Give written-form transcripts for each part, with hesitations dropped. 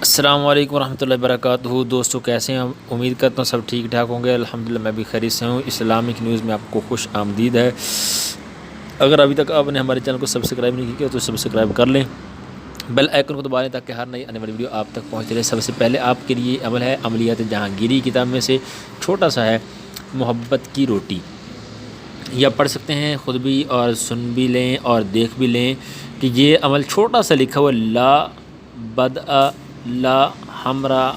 السلام علیکم ورحمۃ اللہ وبرکاتہ۔ دوستو کیسے ہیں؟ امید کرتا ہوں سب ٹھیک ٹھاک ہوں گے۔ الحمدللہ میں بھی خیریت سے ہوں۔ اسلامک نیوز میں آپ کو خوش آمدید ہے۔ اگر ابھی تک آپ نے ہمارے چینل کو سبسکرائب نہیں کیا تو سبسکرائب کر لیں، بیل آئیکن کو دبا لیں تاکہ ہر نئی آنے والی ویڈیو آپ تک پہنچ رہے۔ سب سے پہلے آپ کے لیے عمل ہے عملیات جہانگیری کتاب میں سے چھوٹا سا ہے، محبت کی روٹی۔ یا پڑھ سکتے ہیں، خود بھی اور سن بھی لیں اور دیکھ بھی لیں کہ یہ عمل چھوٹا سا لکھا ہوا لا بدء لا ہمرا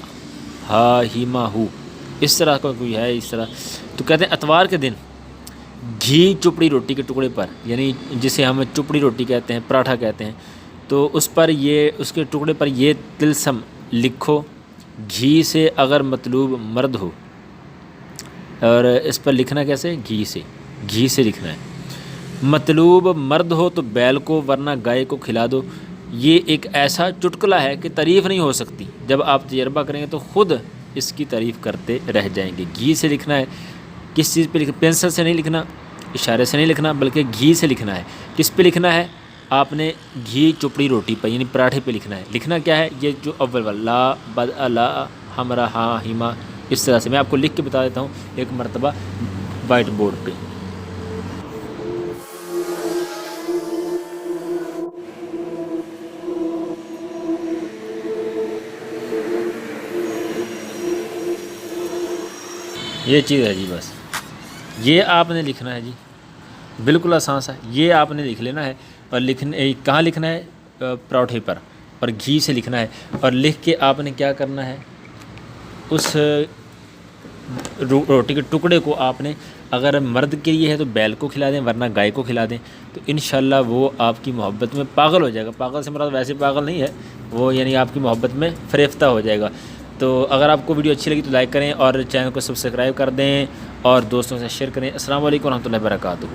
ہا ہیما ہو، اس طرح کا کوئی ہے۔ اس طرح تو کہتے ہیں اتوار کے دن گھی چپڑی روٹی کے ٹکڑے پر، یعنی جسے ہم چپڑی روٹی کہتے ہیں، پراٹھا کہتے ہیں، تو اس پر اس کے ٹکڑے پر یہ طلسم لکھو، گھی سے اگر مطلوب مرد ہو۔ اور اس پر لکھنا کیسے؟ گھی سے لکھنا ہے۔ مطلوب مرد ہو تو بیل کو ورنہ گائے کو کھلا دو۔ یہ ایک ایسا چٹکلا ہے کہ تعریف نہیں ہو سکتی۔ جب آپ تجربہ کریں گے تو خود اس کی تعریف کرتے رہ جائیں گے۔ گھی سے لکھنا ہے۔ کس چیز پہ لکھنا؟ پینسل سے نہیں لکھنا، اشارے سے نہیں لکھنا، بلکہ گھی سے لکھنا ہے۔ کس پہ لکھنا ہے؟ آپ نے گھی چپڑی روٹی پہ یعنی پراٹھے پہ لکھنا ہے۔ لکھنا کیا ہے؟ یہ جو اول والا لا بدء لا ہمرا ہاں ہیما، اس طرح سے میں آپ کو لکھ کے بتا دیتا ہوں ایک مرتبہ وائٹ بورڈ پہ۔ یہ چیز ہے جی، بس یہ آپ نے لکھنا ہے جی، بالکل آسان سا۔ یہ آپ نے لکھ لینا ہے اور کہاں لکھنا ہے؟ پراٹھے پر، اور گھی سے لکھنا ہے۔ اور لکھ کے آپ نے کیا کرنا ہے؟ اس روٹی کے ٹکڑے کو آپ نے، اگر مرد کے لیے ہے تو بیل کو کھلا دیں ورنہ گائے کو کھلا دیں، تو انشاءاللہ وہ آپ کی محبت میں پاگل ہو جائے گا۔ پاگل سے مراد ویسے پاگل نہیں ہے وہ، یعنی آپ کی محبت میں فریفتہ ہو جائے گا۔ تو اگر آپ کو ویڈیو اچھی لگی تو لائک کریں اور چینل کو سبسکرائب کر دیں اور دوستوں سے شیئر کریں۔ السلام علیکم ورحمۃ اللہ وبرکاتہ۔